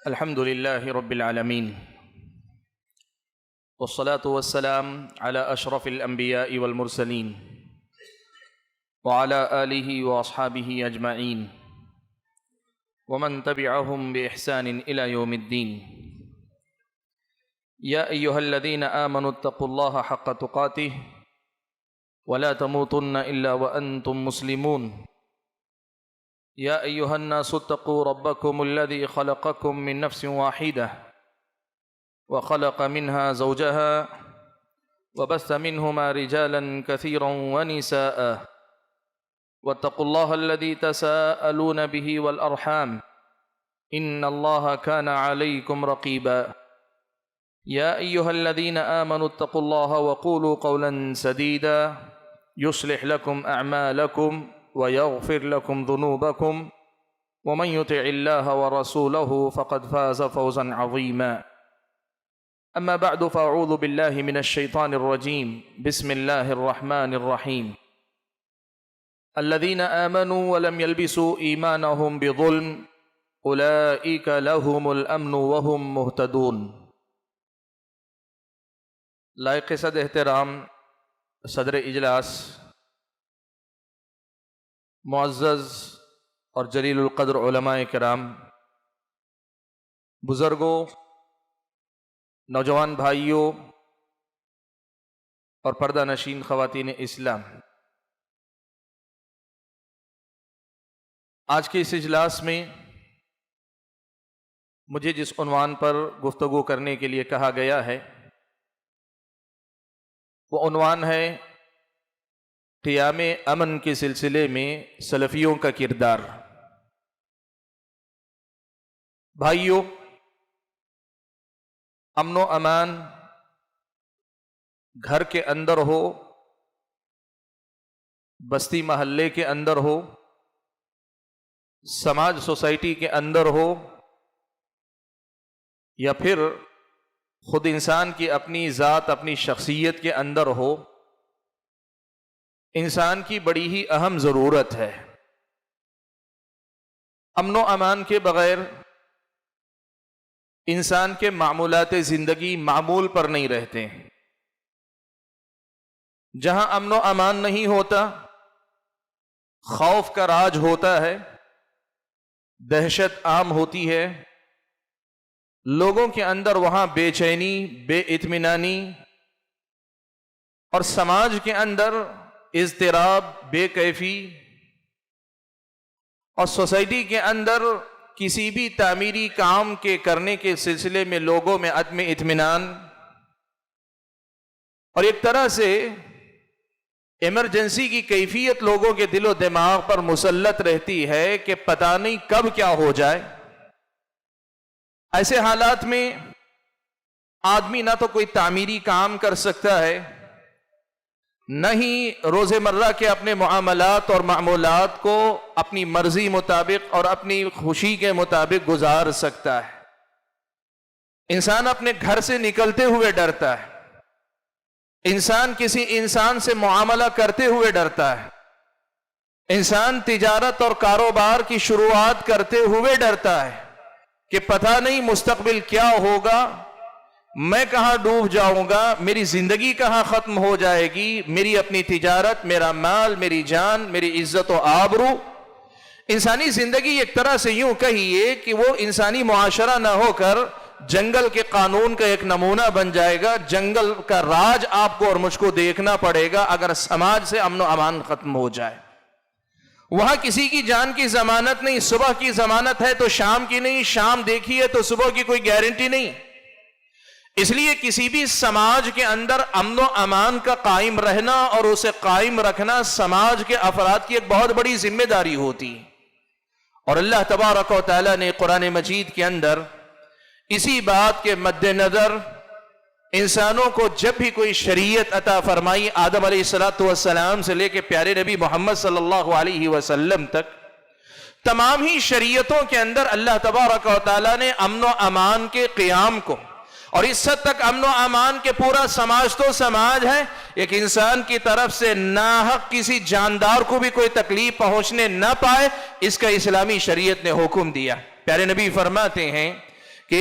الحمد لله رب العالمين والصلاة والسلام على أشرف الأنبياء والمرسلين وعلى آله وأصحابه أجمعين ومن تبعهم بإحسان إلى يوم الدين. يا أيها الذين آمنوا اتقوا الله حق تقاته ولا تموتن إلا وأنتم مسلمون. يا أيها الناس اتقوا ربكم الذي خلقكم من نفس واحدة وخلق منها زوجها وبث منهما رجالا كثيرا ونساء واتقوا الله الذي تساءلون به والأرحام إن الله كان عليكم رقيبا. يا أيها الذين آمنوا اتقوا الله وقولوا قولا سديدا يصلح لكم أعمالكم ويغفر لكم ذنوبكم ومن يطع الله ورسوله فقد فاز فوزا عظيما. أما بعد فأعوذ بالله من الشيطان الرجيم. بسم الله الرحمن الرحيم. الذين آمنوا ولم يلبسوا إيمانهم بظلم أولئك لهم الأمن وهم مهتدون. لائق صد احترام صدر اجلاس، معزز اور جلیل القدر علماء کرام، بزرگوں، نوجوان بھائیوں اور پردہ نشین خواتین اسلام، آج کے اس اجلاس میں مجھے جس عنوان پر گفتگو کرنے کے لیے کہا گیا ہے وہ عنوان ہے قیام امن کے سلسلے میں سلفیوں کا کردار۔ بھائیوں، امن و امان گھر کے اندر ہو، بستی محلے کے اندر ہو، سماج سوسائٹی کے اندر ہو، یا پھر خود انسان کی اپنی ذات، اپنی شخصیت کے اندر ہو، انسان کی بڑی ہی اہم ضرورت ہے۔ امن و امان کے بغیر انسان کے معمولات زندگی معمول پر نہیں رہتے۔ جہاں امن و امان نہیں ہوتا، خوف کا راج ہوتا ہے، دہشت عام ہوتی ہے، لوگوں کے اندر وہاں بے چینی، بے اطمینانی، اور سماج کے اندر اضطراب، بے کیفی، اور سوسائٹی کے اندر کسی بھی تعمیری کام کے کرنے کے سلسلے میں لوگوں میں عدم اطمینان، اور ایک طرح سے ایمرجنسی کی کیفیت لوگوں کے دل و دماغ پر مسلط رہتی ہے کہ پتہ نہیں کب کیا ہو جائے۔ ایسے حالات میں آدمی نہ تو کوئی تعمیری کام کر سکتا ہے، نہ ہی روزمرہ کے اپنے معاملات اور معمولات کو اپنی مرضی مطابق اور اپنی خوشی کے مطابق گزار سکتا ہے۔ انسان اپنے گھر سے نکلتے ہوئے ڈرتا ہے، انسان کسی انسان سے معاملہ کرتے ہوئے ڈرتا ہے، انسان تجارت اور کاروبار کی شروعات کرتے ہوئے ڈرتا ہے کہ پتہ نہیں مستقبل کیا ہوگا، میں کہاں ڈوب جاؤں گا، میری زندگی کہاں ختم ہو جائے گی، میری اپنی تجارت، میرا مال، میری جان، میری عزت و آبرو۔ انسانی زندگی ایک طرح سے یوں کہیے کہ وہ انسانی معاشرہ نہ ہو کر جنگل کے قانون کا ایک نمونہ بن جائے گا۔ جنگل کا راج آپ کو اور مجھ کو دیکھنا پڑے گا اگر سماج سے امن و امان ختم ہو جائے۔ وہاں کسی کی جان کی ضمانت نہیں، صبح کی ضمانت ہے تو شام کی نہیں، شام دیکھی ہے تو صبح کی کوئی گارنٹی نہیں۔ اس لیے کسی بھی سماج کے اندر امن و امان کا قائم رہنا اور اسے قائم رکھنا سماج کے افراد کی ایک بہت بڑی ذمہ داری ہوتی ہے۔ اور اللہ تبارک و تعالیٰ نے قرآن مجید کے اندر اسی بات کے مد نظر انسانوں کو جب بھی کوئی شریعت عطا فرمائی، آدم علیہ السلام سے لے کے پیارے نبی محمد صلی اللہ علیہ وسلم تک، تمام ہی شریعتوں کے اندر اللہ تبارک و تعالیٰ نے امن و امان کے قیام کو، اور اس حد تک امن و امان کے پورا سماج تو سماج ہے، ایک انسان کی طرف سے ناحق کسی جاندار کو بھی کوئی تکلیف پہنچنے نہ پائے، اس کا اسلامی شریعت نے حکم دیا۔ پیارے نبی فرماتے ہیں کہ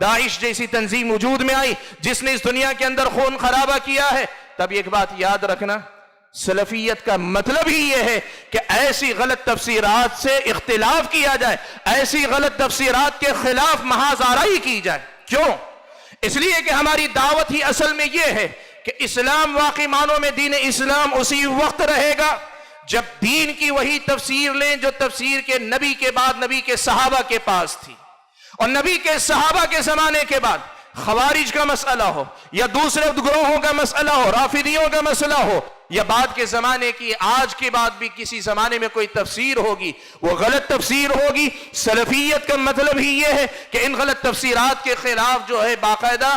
داعش جیسی تنظیم وجود میں آئی جس نے اس دنیا کے اندر خون خرابہ کیا ہے، تب ایک بات یاد رکھنا، سلفیت کا مطلب ہی یہ ہے کہ ایسی غلط تفسیرات سے اختلاف کیا جائے، ایسی غلط تفسیرات کے خلاف محاذ آرائی کی جائے۔ کیوں؟ اس لیے کہ ہماری دعوت ہی اصل میں یہ ہے کہ اسلام واقعی معنوں میں دین اسلام اسی وقت رہے گا جب دین کی وہی تفسیر لیں جو تفسیر کے نبی کے بعد نبی کے صحابہ کے پاس تھی، اور نبی کے صحابہ کے زمانے کے بعد خوارج کا مسئلہ ہو یا دوسرے گروہوں کا مسئلہ ہو، رافضیوں کا مسئلہ ہو، یا بعد کے زمانے کی آج کے بعد بھی کسی زمانے میں کوئی تفسیر ہوگی وہ غلط تفسیر ہوگی۔ سلفیت کا مطلب ہی یہ ہے کہ ان غلط تفسیرات کے خلاف جو ہے باقاعدہ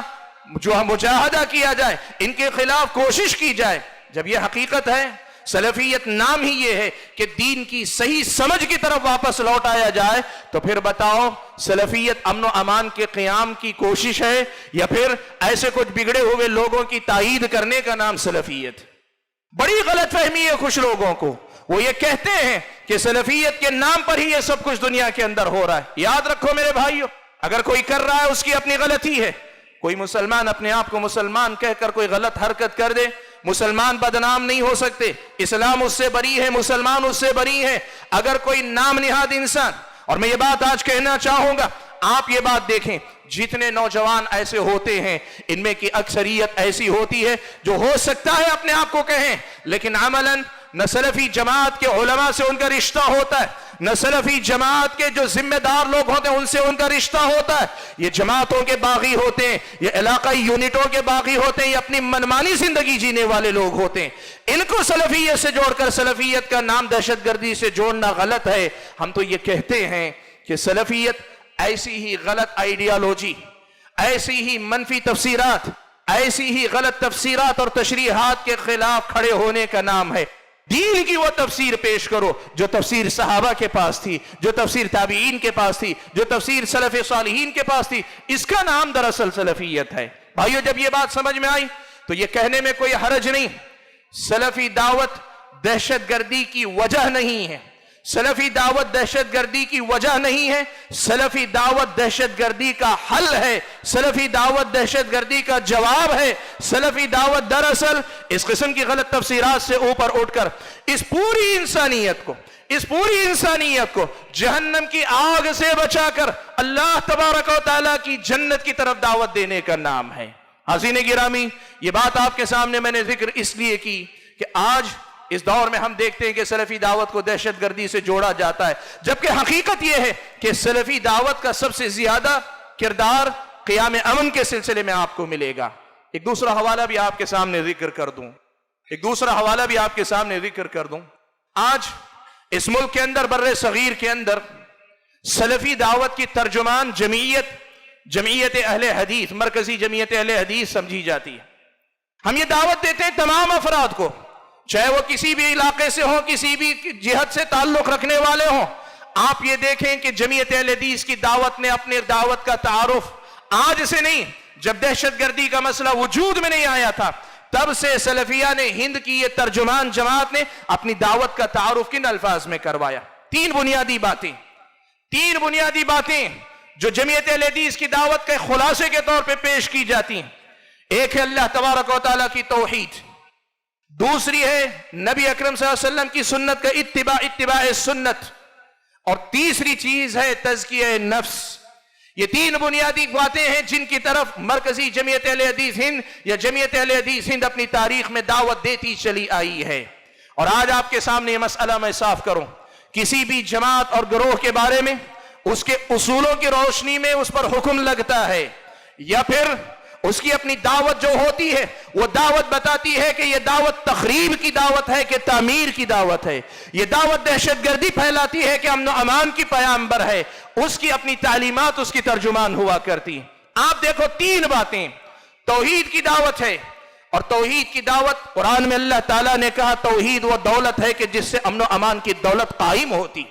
جو مجاہدہ کیا جائے، ان کے خلاف کوشش کی جائے۔ جب یہ حقیقت ہے، سلفیت نام ہی یہ ہے کہ دین کی صحیح سمجھ کی طرف واپس لوٹ آیا جائے، تو پھر بتاؤ سلفیت امن و امان کے قیام کی کوشش ہے یا پھر ایسے کچھ بگڑے ہوئے لوگوں کی تائید کرنے کا نام سلفیت؟ بڑی غلط فہمی ہے کچھ لوگوں کو، وہ یہ کہتے ہیں کہ سلفیت کے نام پر ہی یہ سب کچھ دنیا کے اندر ہو رہا ہے۔ یاد رکھو میرے بھائیو، اگر کوئی کر رہا ہے اس کی اپنی غلطی ہے۔ کوئی مسلمان اپنے آپ کو مسلمان کہہ کر کوئی غلط حرکت کر دے، مسلمان بدنام نہیں ہو سکتے، اسلام اس سے بری ہے، مسلمان اس سے بری ہے۔ اگر کوئی نام نہاد انسان، اور میں یہ بات آج کہنا چاہوں گا، آپ یہ بات دیکھیں، جتنے نوجوان ایسے ہوتے ہیں ان میں کی اکثریت ایسی ہوتی ہے جو ہو سکتا ہے اپنے آپ کو کہیں، لیکن عملاً نہ سلفی جماعت کے علماء سے ان کا رشتہ ہوتا ہے، نہ سلفی جماعت کے جو ذمہ دار لوگ ہوتے ہیں ان سے ان کا رشتہ ہوتا ہے۔ یہ جماعتوں کے باغی ہوتے ہیں، یہ علاقائی یونٹوں کے باغی ہوتے ہیں، یہ اپنی منمانی زندگی جینے والے لوگ ہوتے ہیں۔ ان کو سلفیت سے جوڑ کر سلفیت کا نام دہشت گردی سے جوڑنا غلط ہے۔ ہم تو یہ کہتے ہیں کہ سلفیت ایسی ہی غلط آئیڈیالوجی، ایسی ہی منفی تفسیرات، ایسی ہی غلط تفسیرات اور تشریحات کے خلاف کھڑے ہونے کا نام ہے۔ دین کی وہ تفسیر پیش کرو جو تفسیر صحابہ کے پاس تھی، جو تفسیر تابعین کے پاس تھی، جو تفسیر سلف صالحین کے پاس تھی۔ اس کا نام دراصل سلفیت ہے۔ بھائیو، جب یہ بات سمجھ میں آئی تو یہ کہنے میں کوئی حرج نہیں، سلفی دعوت دہشت گردی کی وجہ نہیں ہے، سلفی دعوت دہشت گردی کی وجہ نہیں ہے، سلفی دعوت دہشت گردی کا حل ہے، سلفی دعوت دہشت گردی کا جواب ہے۔ سلفی دعوت دراصل اس قسم کی غلط تفسیرات سے اوپر اٹھ کر اس پوری انسانیت کو جہنم کی آگ سے بچا کر اللہ تبارک و تعالیٰ کی جنت کی طرف دعوت دینے کا نام ہے۔ حاضرین گرامی، یہ بات آپ کے سامنے میں نے ذکر اس لیے کی کہ آج اس دور میں ہم دیکھتے ہیں کہ سلفی دعوت کو دہشت گردی سے جوڑا جاتا ہے، جبکہ حقیقت یہ ہے کہ سلفی دعوت کا سب سے زیادہ کردار قیام امن کے سلسلے میں آپ کو ملے گا۔ ایک دوسرا حوالہ بھی آپ کے سامنے ذکر کر دوں۔ آج اس ملک کے اندر، بر صغیر کے اندر، سلفی دعوت کی ترجمان جمعیت اہل حدیث، مرکزی جمعیت اہل حدیث سمجھی جاتی ہے۔ ہم یہ دعوت دیتے ہیں تمام افراد کو، چاہے وہ کسی بھی علاقے سے ہوں، کسی بھی جہت سے تعلق رکھنے والے ہوں۔ آپ یہ دیکھیں کہ جمعیت اہل حدیث کی دعوت نے اپنے دعوت کا تعارف آج سے نہیں، جب دہشت گردی کا مسئلہ وجود میں نہیں آیا تھا تب سے سلفیہ نے، ہند کی یہ ترجمان جماعت نے اپنی دعوت کا تعارف کن الفاظ میں کروایا؟ تین بنیادی باتیں جو جمعیت اہل حدیث کی دعوت کے خلاصے کے طور پہ پیش کی جاتی ہیں۔ ایک ہے اللہ تبارک و تعالیٰ کی توحید، دوسری ہے نبی اکرم صلی اللہ علیہ وسلم کی سنت کا اتباع سنت، اور تیسری چیز ہے تزکیہ نفس۔ یہ تین بنیادی باتیں ہیں جن کی طرف مرکزی جمعیت اہل حدیث ہند یا جمعیت اہل حدیث ہند اپنی تاریخ میں دعوت دیتی چلی آئی ہے۔ اور آج آپ کے سامنے یہ مسئلہ میں صاف کروں، کسی بھی جماعت اور گروہ کے بارے میں اس کے اصولوں کی روشنی میں اس پر حکم لگتا ہے، یا پھر اس کی اپنی دعوت جو ہوتی ہے وہ دعوت بتاتی ہے کہ یہ دعوت تخریب کی دعوت ہے کہ تعمیر کی دعوت ہے، یہ دعوت دہشت گردی پھیلاتی ہے کہ امن و امان کی پیامبر ہے، اس کی اپنی تعلیمات اس کی ترجمان ہوا کرتی ہیں۔ آپ دیکھو، تین باتیں، توحید کی دعوت ہے، اور توحید کی دعوت قرآن میں اللہ تعالیٰ نے کہا توحید وہ دولت ہے کہ جس سے امن و امان کی دولت قائم ہوتی۔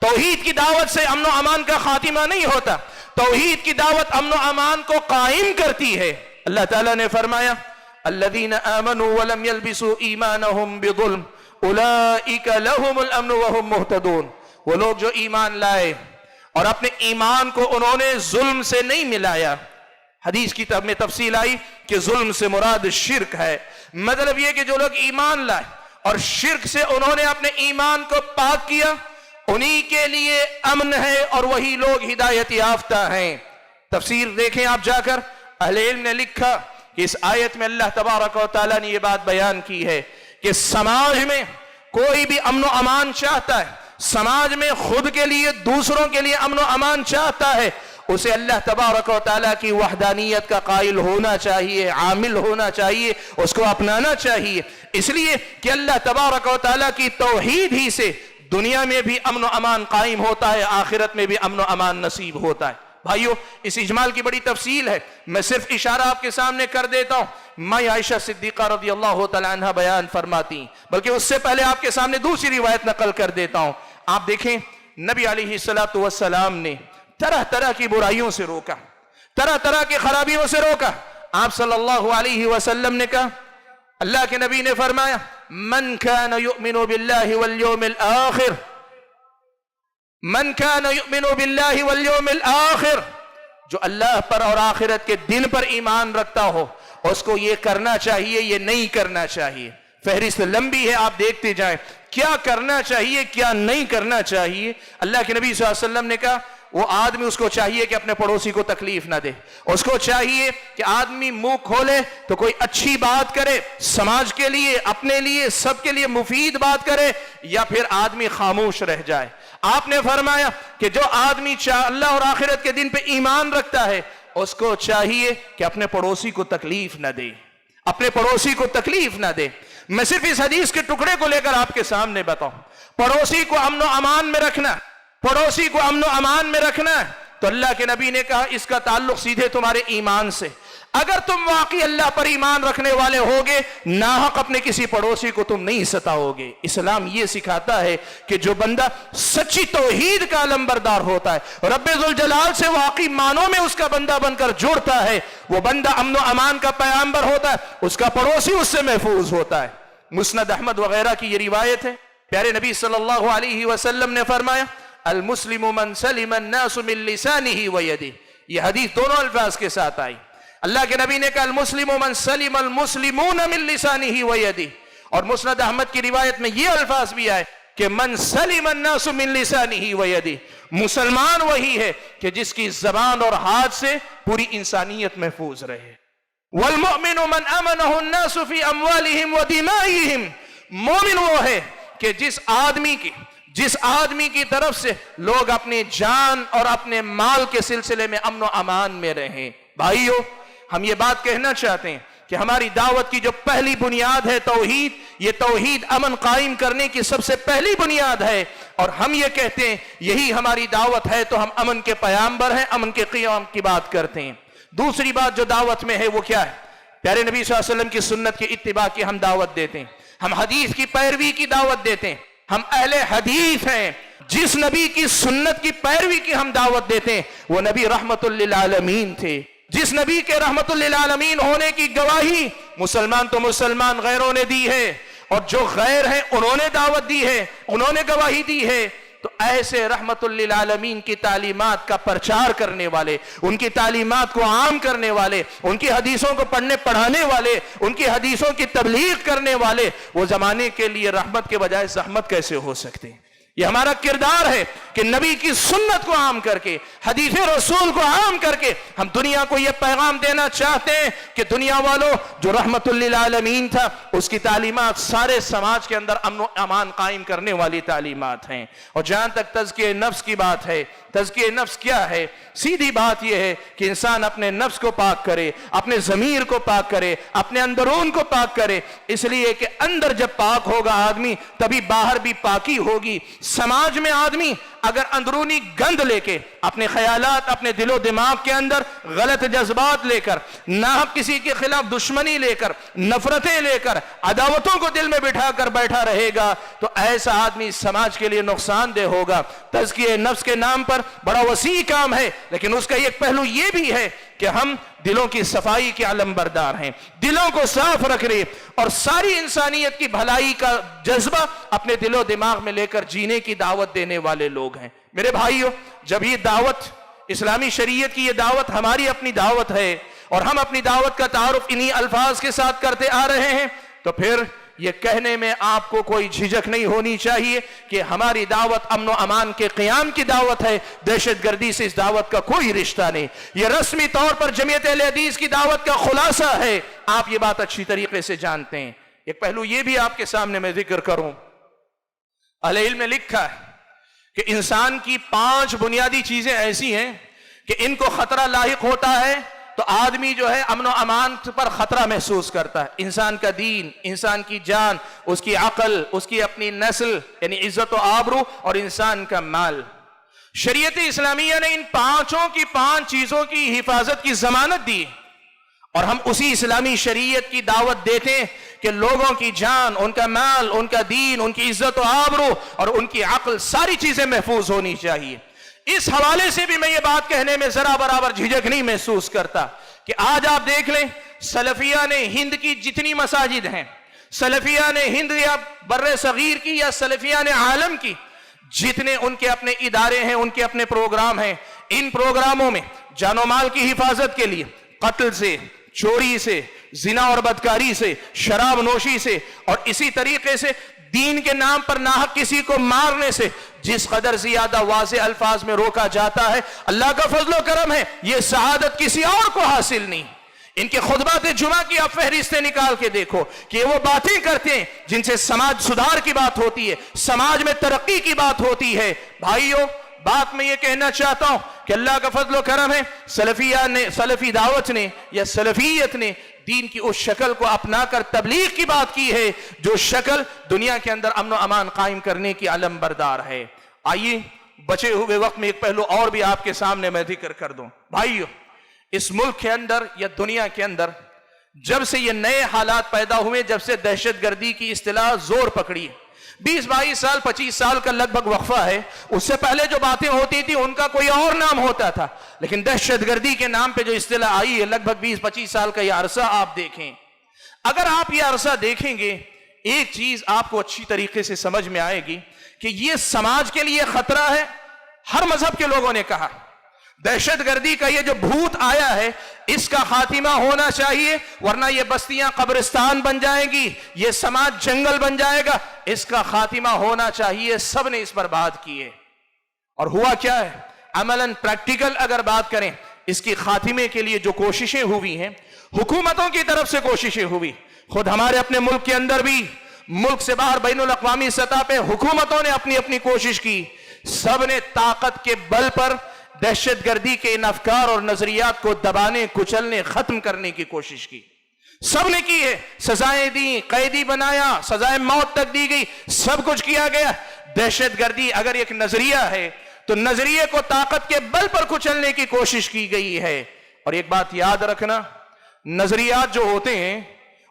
توحید کی دعوت سے امن و امان کا خاتمہ نہیں ہوتا، توحید کی دعوت امن و امان کو قائم کرتی ہے۔ اللہ تعالیٰ نے فرمایا الذین آمنوا ولم يلبسوا ایمانہم بظلم اولئک لہم الامن وہم مہتدون۔ وہ لوگ جو ایمان لائے اور اپنے ایمان کو انہوں نے ظلم سے نہیں ملایا. حدیث کی میں تفصیل آئی کہ ظلم سے مراد شرک ہے. مطلب یہ کہ جو لوگ ایمان لائے اور شرک سے انہوں نے اپنے ایمان کو پاک کیا, انہی کے لیے امن ہے اور وہی لوگ ہدایت یافتہ ہیں. تفسیر دیکھیں آپ جا کر, اہل علم نے لکھا کہ اس آیت میں اللہ تبارک و تعالیٰ نے یہ بات بیان کی ہے کہ سماج میں کوئی بھی امن و امان چاہتا ہے, سماج میں خود کے لیے دوسروں کے لیے امن و امان چاہتا ہے, اسے اللہ تبارک و تعالیٰ کی وحدانیت کا قائل ہونا چاہیے, عامل ہونا چاہیے, اس کو اپنانا چاہیے. اس لیے کہ اللہ تبارک و تعالیٰ کی توحید ہی سے دنیا میں بھی امن و امان قائم ہوتا ہے, آخرت میں بھی امن و امان نصیب ہوتا ہے. بھائیو, اس اجمال کی بڑی تفصیل ہے, میں صرف اشارہ آپ کے سامنے کر دیتا ہوں. میں عائشہ صدیقہ رضی اللہ تعالی عنہ بیان فرماتی, بلکہ اس سے پہلے آپ کے سامنے دوسری روایت نقل کر دیتا ہوں. آپ دیکھیں نبی علیہ الصلوۃ والسلام نے طرح طرح کی برائیوں سے روکا, طرح طرح کی خرابیوں سے روکا. آپ صلی اللہ علیہ وسلم نے کہا, اللہ کے نبی نے فرمایا, من کان یؤمن باللہ والیوم الآخر, من کان یؤمن باللہ والیوم الآخر, جو اللہ پر اور آخرت کے دن پر ایمان رکھتا ہو اس کو یہ کرنا چاہیے, یہ نہیں کرنا چاہیے. فہرست لمبی ہے, آپ دیکھتے جائیں کیا کرنا چاہیے کیا نہیں کرنا چاہیے. اللہ کے نبی صلی اللہ علیہ وسلم نے کہا وہ آدمی, اس کو چاہیے کہ اپنے پڑوسی کو تکلیف نہ دے, اس کو چاہیے کہ آدمی منہ کھولے تو کوئی اچھی بات کرے, سماج کے لیے, اپنے لیے, سب کے لیے مفید بات کرے, یا پھر آدمی خاموش رہ جائے. آپ نے فرمایا کہ جو آدمی اللہ اور آخرت کے دن پہ ایمان رکھتا ہے اس کو چاہیے کہ اپنے پڑوسی کو تکلیف نہ دے, اپنے پڑوسی کو تکلیف نہ دے. میں صرف اس حدیث کے ٹکڑے کو لے کر آپ کے سامنے بتاؤں. پڑوسی کو امن و امان میں رکھنا, پڑوسی کو امن و امان میں رکھنا, تو اللہ کے نبی نے کہا اس کا تعلق سیدھے تمہارے ایمان سے. اگر تم واقعی اللہ پر ایمان رکھنے والے ہوگے, ناحق اپنے کسی پڑوسی کو تم نہیں ستاؤگے. اسلام یہ سکھاتا ہے کہ جو بندہ سچی توحید کا علمبردار ہوتا ہے, رب ذوالجلال سے واقعی معنوں میں اس کا بندہ بن کر جڑتا ہے, وہ بندہ امن و امان کا پیغامبر ہوتا ہے, اس کا پڑوسی اس سے محفوظ ہوتا ہے. مسند احمد وغیرہ کی یہ روایت ہے. پیارے نبی صلی اللہ علیہ وسلم نے فرمایا, المسلم من سلم الناس من لسانه ويده. یہ حدیث دونوں الفاظ کے ساتھ آئی. اللہ کے نبی نے کہا المسلم من سلم المسلمون من لسانه ويده, اور مسند احمد کی روایت میں یہ الفاظ بھی آئے کہ من سلم الناس من لسانه ويده. مسلمان وہی ہے کہ جس کی زبان اور ہاتھ سے پوری انسانیت محفوظ رہے. والمؤمن من امنه الناس في اموالهم ودمائهم. مومن وہ ہے کہ جس آدمی کی طرف سے لوگ اپنی جان اور اپنے مال کے سلسلے میں امن و امان میں رہیں. بھائیو, ہم یہ بات کہنا چاہتے ہیں کہ ہماری دعوت کی جو پہلی بنیاد ہے توحید, یہ توحید امن قائم کرنے کی سب سے پہلی بنیاد ہے, اور ہم یہ کہتے ہیں یہی ہماری دعوت ہے, تو ہم امن کے پیامبر ہیں, امن کے قیام کی بات کرتے ہیں. دوسری بات جو دعوت میں ہے وہ کیا ہے؟ پیارے نبی صلی اللہ علیہ وسلم کی سنت کی اتباع کی ہم دعوت دیتے ہیں, ہم حدیث کی پیروی کی دعوت دیتے ہیں. ہم اہل حدیث ہیں, جس نبی کی سنت کی پیروی کی ہم دعوت دیتے ہیں وہ نبی رحمت للعالمین تھے. جس نبی کے رحمت للعالمین ہونے کی گواہی مسلمان تو مسلمان غیروں نے دی ہے, اور جو غیر ہیں انہوں نے دعوت دی ہے, انہوں نے گواہی دی ہے. تو ایسے رحمت للعالمین کی تعلیمات کا پرچار کرنے والے, ان کی تعلیمات کو عام کرنے والے, ان کی حدیثوں کو پڑھنے پڑھانے والے, ان کی حدیثوں کی تبلیغ کرنے والے, وہ زمانے کے لیے رحمت کے بجائے زحمت کیسے ہو سکتے ہیں؟ یہ ہمارا کردار ہے کہ نبی کی سنت کو عام کر کے, حدیث رسول کو عام کر کے ہم دنیا کو یہ پیغام دینا چاہتے ہیں کہ دنیا والوں, جو رحمت للعالمین تھا اس کی تعلیمات سارے سماج کے اندر امن و امان قائم کرنے والی تعلیمات ہیں. اور جہاں تک تزکیہ نفس کی بات ہے, تزکیہ نفس کیا ہے؟ سیدھی بات یہ ہے کہ انسان اپنے نفس کو پاک کرے, اپنے ضمیر کو پاک کرے, اپنے اندرون کو پاک کرے, اس لیے کہ اندر جب پاک ہوگا آدمی تبھی باہر بھی پاکی ہوگی. سماج میں آدمی اگر اندرونی گند لے کے, اپنے خیالات, اپنے دل و دماغ کے اندر غلط جذبات لے کر, ناحق کسی کے خلاف دشمنی لے کر, نفرتیں لے کر, عداوتوں کو دل میں بٹھا کر بیٹھا رہے گا, تو ایسا آدمی سماج کے لیے نقصان دہ ہوگا. تزکیہ نفس کے نام پر بڑا وسیع کام ہے, لیکن اس کا ایک پہلو یہ بھی ہے کہ ہم دلوں کی صفائی کے علمبردار ہیں، دلوں کو صاف رکھنے اور ساری انسانیت کی بھلائی کا جذبہ اپنے دل و دماغ میں لے کر جینے کی دعوت دینے والے لوگ ہیں۔ میرے بھائیو، جب یہ دعوت اسلامی شریعت کی، یہ دعوت ہماری اپنی دعوت ہے اور ہم اپنی دعوت کا تعارف انہی الفاظ کے ساتھ کرتے آ رہے ہیں، تو پھر یہ کہنے میں آپ کو کوئی جھجک نہیں ہونی چاہیے کہ ہماری دعوت امن و امان کے قیام کی دعوت ہے، دہشت گردی سے اس دعوت کا کوئی رشتہ نہیں۔ یہ رسمی طور پر جمعیت اہل حدیث کی دعوت کا خلاصہ ہے، آپ یہ بات اچھی طریقے سے جانتے ہیں۔ ایک پہلو یہ بھی آپ کے سامنے میں ذکر کروں، اہل علم نے لکھا ہے کہ انسان کی 5 بنیادی چیزیں ایسی ہیں کہ ان کو خطرہ لاحق ہوتا ہے تو آدمی جو ہے امن و امان پر خطرہ محسوس کرتا ہے۔ انسان کا دین، انسان کی جان، اس کی عقل، اس کی اپنی نسل یعنی عزت و آبرو، اور انسان کا مال۔ شریعت اسلامیہ نے ان 5 چیزوں کی حفاظت کی ضمانت دی، اور ہم اسی اسلامی شریعت کی دعوت دیتے ہیں کہ لوگوں کی جان، ان کا مال، ان کا دین، ان کی عزت و آبرو اور ان کی عقل، ساری چیزیں محفوظ ہونی چاہیے۔ اس حوالے سے بھی میں یہ بات کہنے میں ذرا برابر جھجک نہیں محسوس کرتا کہ آج آپ دیکھ لیں، سلفیہ نے ہند کی جتنی مساجد ہیں، سلفیہ نے ہند یا بر صغیر کی یا سلفیہ نے عالم کی جتنے ان کے اپنے ادارے ہیں، ان کے اپنے پروگرام ہیں، ان پروگراموں میں جان و مال کی حفاظت کے لیے قتل سے، چوری سے، زنا اور بدکاری سے، شراب نوشی سے، اور اسی طریقے سے دین کے نام پر ناحق کسی کو مارنے سے جس قدر زیادہ واضح الفاظ میں روکا جاتا ہے، اللہ کا فضل و کرم ہے یہ سعادت کسی اور کو حاصل نہیں۔ ان کے خطبات جمعہ کی آپ فہرستیں نکال کے دیکھو کہ وہ باتیں کرتے ہیں جن سے سماج سدھار کی بات ہوتی ہے، سماج میں ترقی کی بات ہوتی ہے۔ بھائیوں، بات میں یہ کہنا چاہتا ہوں کہ اللہ کا فضل و کرم ہے، سلفی دعوت نے یا سلفیت نے دین کی اس شکل کو اپنا کر تبلیغ کی بات کی ہے جو شکل دنیا کے اندر امن و امان قائم کرنے کی علم بردار ہے۔ آئیے بچے ہوئے وقت میں ایک پہلو اور بھی آپ کے سامنے میں ذکر کر دوں۔ بھائیو، اس ملک کے اندر یا دنیا کے اندر جب سے یہ نئے حالات پیدا ہوئے، جب سے دہشت گردی کی اصطلاح زور پکڑی، 20-22 سال 25 سال کا لگ بھگ وقفہ ہے، اس سے پہلے جو باتیں ہوتی تھی ان کا کوئی اور نام ہوتا تھا، لیکن دہشت گردی کے نام پہ جو اصطلاح آئی ہے لگ بھگ 20-25 سال کا یہ عرصہ آپ دیکھیں۔ اگر آپ یہ عرصہ دیکھیں گے، ایک چیز آپ کو اچھی طریقے سے سمجھ میں آئے گی کہ یہ سماج کے لیے خطرہ ہے۔ ہر مذہب کے لوگوں نے کہا دہشت گردی کا یہ جو بھوت آیا ہے اس کا خاتمہ ہونا چاہیے، ورنہ یہ بستیاں قبرستان بن جائیں گی، یہ سماج جنگل بن جائے گا، اس کا خاتمہ ہونا چاہیے۔ سب نے اس پر بات کی ہے، اور ہوا کیا ہے؟ عملاً پریکٹیکل اگر بات کریں، اس کی خاتمے کے لیے جو کوششیں ہوئی ہیں، حکومتوں کی طرف سے کوششیں ہوئی، خود ہمارے اپنے ملک کے اندر بھی، ملک سے باہر بین الاقوامی سطح پہ حکومتوں نے اپنی اپنی کوشش کی، سب نے طاقت کے بل پر دہشت گردی کے ان افکار اور نظریات کو دبانے، کچلنے، ختم کرنے کی کوشش کی۔ سب نے کی ہے، سزائیں دی، قیدی بنایا، سزائیں موت تک دی گئی، سب کچھ کیا گیا۔ دہشت گردی اگر ایک نظریہ ہے تو نظریے کو طاقت کے بل پر کچلنے کی کوشش کی گئی ہے۔ اور ایک بات یاد رکھنا، نظریات جو ہوتے ہیں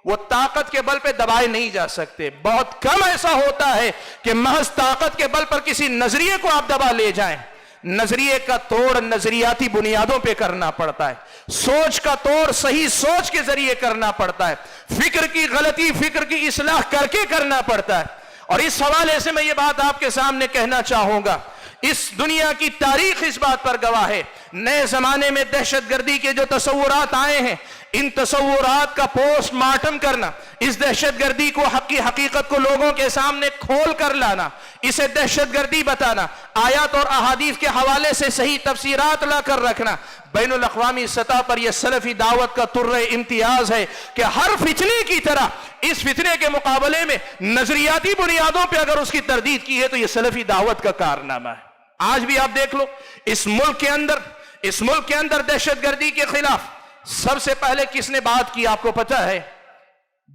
وہ طاقت کے بل پہ دبائے نہیں جا سکتے۔ بہت کم ایسا ہوتا ہے کہ محض طاقت کے بل پر کسی نظریے کو آپ دبا لے جائیں۔ نظریے کا توڑ نظریاتی بنیادوں پہ کرنا پڑتا ہے، سوچ کا توڑ صحیح سوچ کے ذریعے کرنا پڑتا ہے، فکر کی غلطی فکر کی اصلاح کر کے کرنا پڑتا ہے۔ اور اس حوالے سے میں یہ بات آپ کے سامنے کہنا چاہوں گا، اس دنیا کی تاریخ اس بات پر گواہ ہے، نئے زمانے میں دہشت گردی کے جو تصورات آئے ہیں، ان تصورات کا پوسٹ مارٹم کرنا، اس دہشت گردی کو حقیقت کو لوگوں کے سامنے کھول کر لانا، اسے دہشت گردی بتانا، آیات اور احادیث کے حوالے سے صحیح تفسیرات لا کر رکھنا، بین الاقوامی سطح پر یہ سلفی دعوت کا طر امتیاز ہے کہ ہر فتنے کی طرح اس فتنے کے مقابلے میں نظریاتی بنیادوں پہ اگر اس کی تردید کی ہے تو یہ سلفی دعوت کا کارنامہ ہے۔ آج بھی آپ دیکھ لو، اس ملک کے اندر دہشت گردی کے خلاف سب سے پہلے کس نے بات کی آپ کو پتہ ہے؟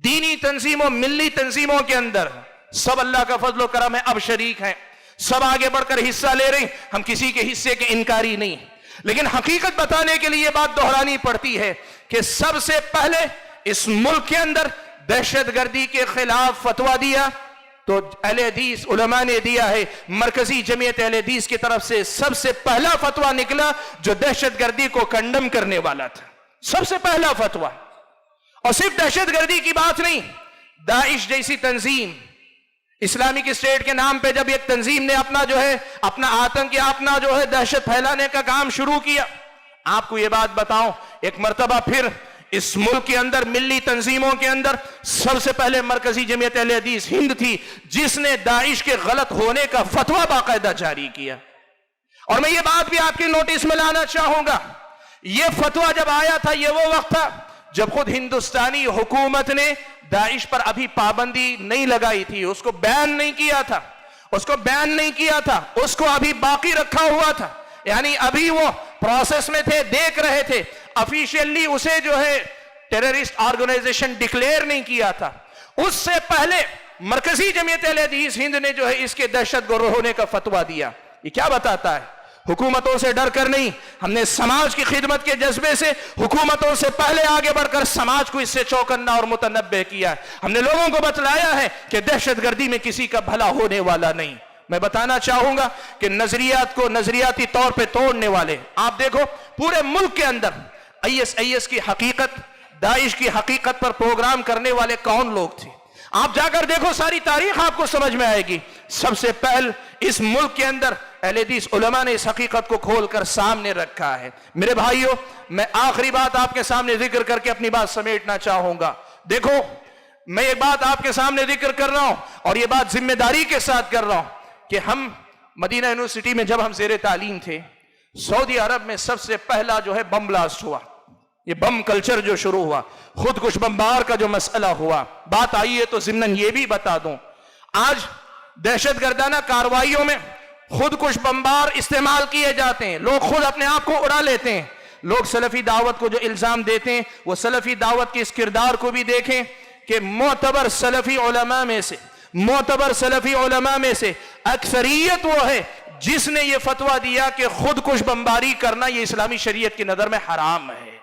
دینی تنظیموں، ملی تنظیموں کے اندر سب اللہ کا فضل و کرم ہے اب شریک ہیں، سب آگے بڑھ کر حصہ لے رہے ہیں، ہم کسی کے حصے کے انکاری نہیں، لیکن حقیقت بتانے کے لیے یہ بات دہرانی پڑتی ہے کہ سب سے پہلے اس ملک کے اندر دہشت گردی کے خلاف فتویٰ دیا تو اہل حدیث علماء نے دیا ہے، مرکزی جمعیت اہل حدیث کی طرف سے سب سے پہلا فتویٰ نکلا جو دہشت گردی کو کنڈم کرنے والا تھا، سب سے پہلا فتویٰ۔ اور صرف دہشت گردی کی بات نہیں، داعش جیسی تنظیم، اسلامک اسٹیٹ کے نام پہ جب ایک تنظیم نے اپنا آتنک یا اپنا دہشت پھیلانے کا کام شروع کیا، آپ کو یہ بات بتاؤں، ایک مرتبہ پھر اس ملک کے اندر ملی تنظیموں کے اندر سب سے پہلے مرکزی جمعیت اہل حدیث ہند تھی جس نے داعش کے غلط ہونے کا فتویٰ باقاعدہ جاری کیا۔ اور میں یہ بات بھی آپ کے نوٹس میں لانا چاہوں گا، یہ فتویٰ جب آیا تھا یہ وہ وقت تھا جب خود ہندوستانی حکومت نے داعش پر ابھی پابندی نہیں لگائی تھی، اس کو بین نہیں کیا تھا، اس کو ابھی باقی رکھا ہوا تھا، یعنی ابھی وہ پروسیس میں تھے، دیکھ رہے تھے، افیشیلی اسے ٹیررسٹ آرگنائزیشن ڈکلیئر نہیں کیا تھا۔ اس سے پہلے مرکزی جمعیت اہل حدیث ہند نے اس کے دہشت گرد ہونے کا فتویٰ دیا۔ یہ کیا بتاتا ہے؟ حکومتوں سے ڈر کر نہیں، ہم نے سماج کی خدمت کے جذبے سے حکومتوں سے پہلے آگے بڑھ کر سماج کو اس سے چوکنا اور متنبع کیا ہے۔ ہم نے لوگوں کو بتلایا ہے کہ دہشت گردی میں کسی کا بھلا ہونے والا نہیں۔ میں بتانا چاہوں گا کہ نظریات کو نظریاتی طور پہ توڑنے والے، آپ دیکھو پورے ملک کے اندر IS کی حقیقت، داعش کی حقیقت پر پروگرام کرنے والے کون لوگ تھے؟ آپ جا کر دیکھو، ساری تاریخ آپ کو سمجھ میں آئے گی۔ سب سے پہل اس ملک کے اندر اہل حدیث علماء نے اس حقیقت کو کھول کر سامنے رکھا ہے۔ میرے بھائیوں، میں آخری بات آپ کے سامنے ذکر کر کے اپنی بات سمیٹنا چاہوں گا۔ دیکھو، میں ایک بات آپ کے سامنے ذکر کر رہا ہوں اور یہ بات ذمہ داری کے ساتھ کر رہا ہوں کہ ہم مدینہ یونیورسٹی میں جب ہم زیر تعلیم تھے، سعودی عرب میں سب سے پہلا بم بلاسٹ ہوا، یہ بم کلچر جو شروع ہوا، خودکش بمبار کا جو مسئلہ ہوا، بات آئی ہے تو ضمناً یہ بھی بتا دوں، آج دہشت گردانہ کارروائیوں میں خودکش بمبار استعمال کیے جاتے ہیں، لوگ خود اپنے آپ کو اڑا لیتے ہیں۔ لوگ سلفی دعوت کو جو الزام دیتے ہیں، وہ سلفی دعوت کے اس کردار کو بھی دیکھیں کہ معتبر سلفی علماء میں سے اکثریت وہ ہے جس نے یہ فتویٰ دیا کہ خودکش بمباری کرنا یہ اسلامی شریعت کی نظر میں حرام ہے۔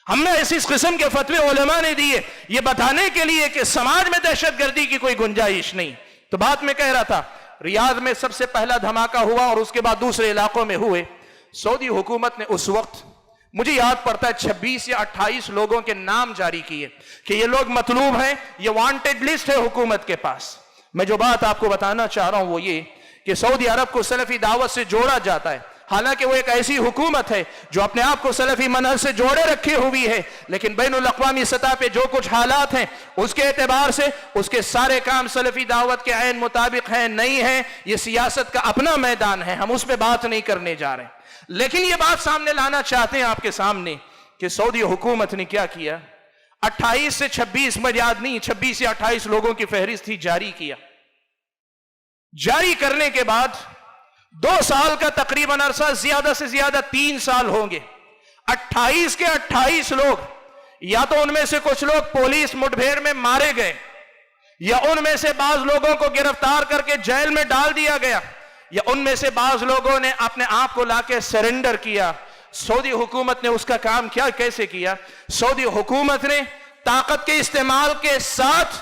ہم نے اس قسم کے فتوے علماء نے دیے یہ بتانے کے لیے کہ سماج میں دہشت گردی کی کوئی گنجائش نہیں۔ تو بات میں کہہ رہا تھا، ریاض میں سب سے پہلا دھماکہ ہوا اور اس کے بعد دوسرے علاقوں میں ہوئے۔ سعودی حکومت نے اس وقت، مجھے یاد پڑتا ہے 26 یا 28 لوگوں کے نام جاری کیے کہ یہ لوگ مطلوب ہیں، یہ وانٹڈ لسٹ ہے حکومت کے پاس۔ میں جو بات آپ کو بتانا چاہ رہا ہوں وہ یہ کہ سعودی عرب کو سلفی دعوت سے جوڑا جاتا ہے، حالانکہ وہ ایک ایسی حکومت ہے جو اپنے آپ کو سلفی منہج سے جوڑے رکھے ہوئی ہے، لیکن بین الاقوامی سطح پہ جو کچھ حالات ہیں اس کے اعتبار سے اس کے سارے کام سلفی دعوت کے عین مطابق ہیں نہیں ہیں۔ یہ سیاست کا اپنا میدان ہے، ہم اس پہ بات نہیں کرنے جا رہے ہیں، لیکن یہ بات سامنے لانا چاہتے ہیں آپ کے سامنے کہ سعودی حکومت نے کیا کیا۔ 28 سے 26 میں یاد نہیں، 26 یا 28 لوگوں کی فہرست تھی، جاری کیا۔ جاری کرنے کے بعد 2 سال کا تقریباً عرصہ، زیادہ سے زیادہ 3 سال ہوں گے، 28 کے 28 لوگ، یا تو ان میں سے کچھ لوگ پولیس مٹبھیڑ میں مارے گئے، یا ان میں سے بعض لوگوں کو گرفتار کر کے جیل میں ڈال دیا گیا، یا ان میں سے بعض لوگوں نے اپنے آپ کو لا کے سرنڈر کیا۔ سعودی حکومت نے اس کا کام کیسے کیا؟ سعودی حکومت نے طاقت کے استعمال کے ساتھ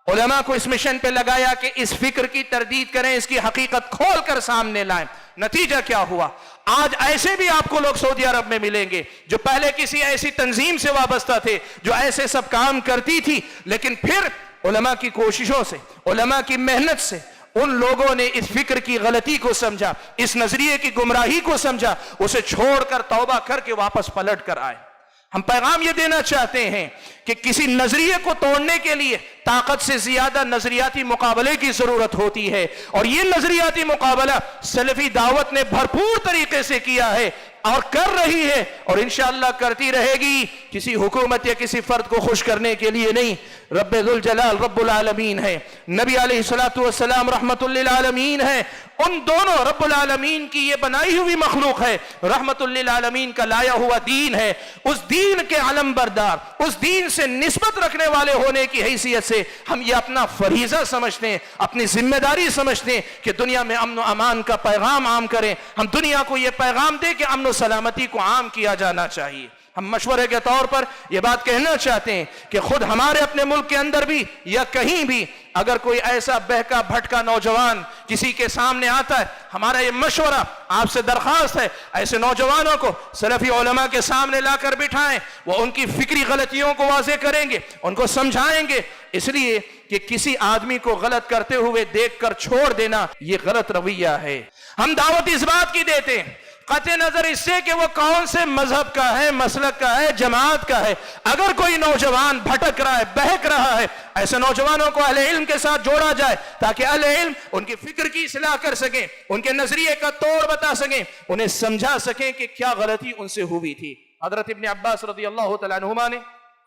علماء کو اس مشن پہ لگایا کہ اس فکر کی تردید کریں، اس کی حقیقت کھول کر سامنے لائیں۔ نتیجہ کیا ہوا؟ آج ایسے بھی آپ کو لوگ سعودی عرب میں ملیں گے جو پہلے کسی ایسی تنظیم سے وابستہ تھے جو ایسے سب کام کرتی تھی، لیکن پھر علماء کی کوششوں سے، علماء کی محنت سے ان لوگوں نے اس فکر کی غلطی کو سمجھا، اس نظریے کی گمراہی کو سمجھا، اسے چھوڑ کر توبہ کر کے واپس پلٹ کر آئے۔ ہم پیغام یہ دینا چاہتے ہیں کہ کسی نظریے کو توڑنے کے لیے طاقت سے زیادہ نظریاتی مقابلے کی ضرورت ہوتی ہے، اور یہ نظریاتی مقابلہ سلفی دعوت نے بھرپور طریقے سے کیا ہے اور کر رہی ہے، اور انشاءاللہ کرتی رہے گی۔ کسی حکومت یا کسی فرد کو خوش کرنے کے لیے نہیں، رب ذوالجلال رب العالمین ہے، نبی علیہ الصلوۃ والسلام رحمت للعالمین ہے، ان دونوں رب العالمین کی یہ بنائی ہوئی مخلوق ہے، رحمت للعالمین کا لایا ہوا دین ہے، اس دین کے علم بردار، اس دین سے نسبت رکھنے والے ہونے کی حیثیت سے ہم یہ اپنا فریضہ سمجھتے ہیں، اپنی ذمہ داری سمجھتے ہیں کہ دنیا میں امن و امان کا پیغام عام کریں، ہم دنیا کو یہ پیغام دیں کہ امن و سلامتی کو عام کیا جانا چاہیے۔ ہم مشورے کے طور پر یہ بات کہنا چاہتے ہیں کہ خود ہمارے اپنے ملک کے اندر بھی یا کہیں بھی اگر کوئی ایسا بہکا بھٹکا نوجوان کسی کے سامنے آتا ہے، ہمارا یہ مشورہ آپ سے درخواست ہے، ایسے نوجوانوں کو سلفی علماء کے سامنے لا کر بٹھائیں، وہ ان کی فکری غلطیوں کو واضح کریں گے، ان کو سمجھائیں گے، اس لیے کہ کسی آدمی کو غلط کرتے ہوئے دیکھ کر چھوڑ دینا یہ غلط رویہ ہے۔ ہم دعوت اس بات کی دیتے ہیں قطع نظر اس سے کہ وہ کون سے مذہب کا ہے، مسلک کا ہے، جماعت کا ہے، اگر کوئی نوجوان بھٹک رہا ہے، بہک رہا ہے، ایسے نوجوانوں کو اہل علم کے ساتھ جوڑا جائے تاکہ اہل علم ان کی فکر کی اصلاح کر سکیں، ان کے نظریے کا توڑ بتا سکیں، انہیں سمجھا سکیں کہ کیا غلطی ان سے ہوئی تھی۔ حضرت ابن عباس رضی اللہ تعالیٰ عنہما نے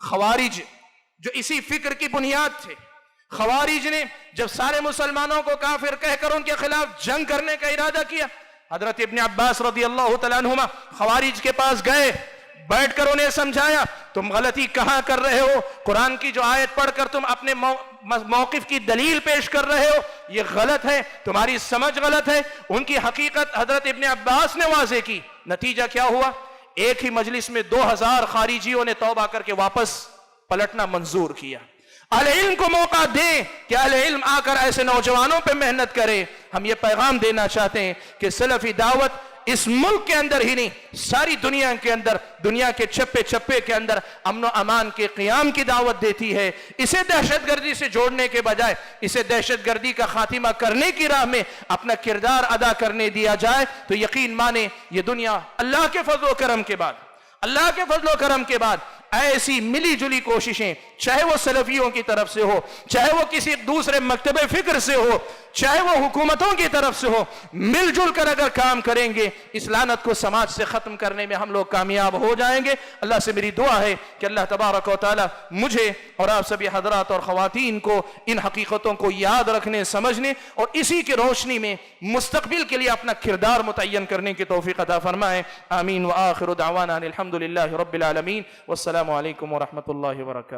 خوارج جو اسی فکر کی بنیاد تھے، خوارج نے جب سارے مسلمانوں کو کافر کہہ کر ان کے خلاف جنگ کرنے کا ارادہ کیا، حضرت ابن عباس رضی اللہ تعالیٰ عنہما خوارج کے پاس گئے، بیٹھ کر انہیں سمجھایا تم غلطی کہاں کر رہے ہو، قرآن کی جو آیت پڑھ کر تم اپنے موقف کی دلیل پیش کر رہے ہو یہ غلط ہے، تمہاری سمجھ غلط ہے۔ ان کی حقیقت حضرت ابن عباس نے واضح کی، نتیجہ کیا ہوا؟ ایک ہی مجلس میں 2000 خارجیوں نے توبہ کر کے واپس پلٹنا منظور کیا۔ اہل علم کو موقع دیں کہ اہل علم آ کر ایسے نوجوانوں پہ محنت کرے۔ ہم یہ پیغام دینا چاہتے ہیں کہ سلفی دعوت اس ملک کے اندر ہی نہیں ساری دنیا کے اندر، دنیا کے چپے چپے کے اندر امن و امان کے قیام کی دعوت دیتی ہے۔ اسے دہشت گردی سے جوڑنے کے بجائے اسے دہشت گردی کا خاتمہ کرنے کی راہ میں اپنا کردار ادا کرنے دیا جائے تو یقین مانے یہ دنیا اللہ کے فضل و کرم کے بعد، اللہ کے فضل و کرم کے بعد ایسی ملی جلی کوششیں، چاہے وہ سلفیوں کی طرف سے ہو، چاہے وہ کسی دوسرے مکتب فکر سے ہو، چاہے وہ حکومتوں کی طرف سے ہو، مل جل کر اگر کام کریں گے اس لعنت کو سماج سے ختم کرنے میں ہم لوگ کامیاب ہو جائیں گے۔ اللہ سے میری دعا ہے کہ اللہ تبارک و تعالی مجھے اور آپ سبھی حضرات اور خواتین کو ان حقیقتوں کو یاد رکھنے، سمجھنے اور اسی کی روشنی میں مستقبل کے لیے اپنا کردار متعین کرنے کی توفیق عطا فرمائے۔ آمین۔ وآخر دعوانا الحمدللہ رب العالمین، والسلام علیکم ورحمۃ اللہ وبرکاتہ۔